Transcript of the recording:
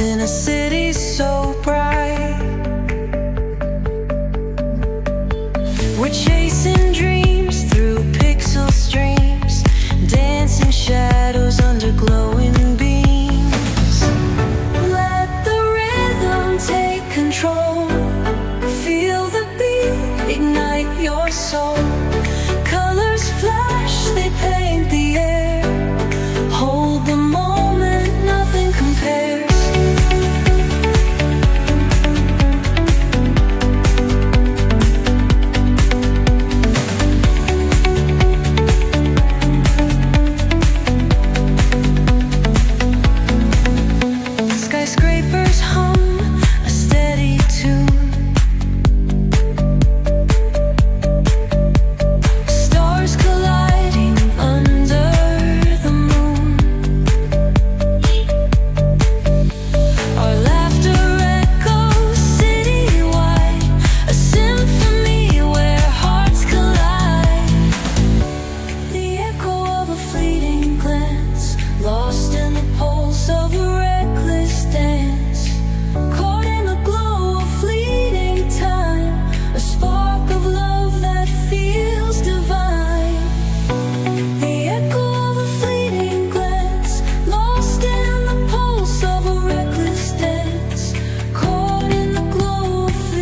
in a city so bright. We're chasing dreams through pixel streams, dancing shadows under glowing beams. Let the rhythm take control. Feel the beat, ignite your soul.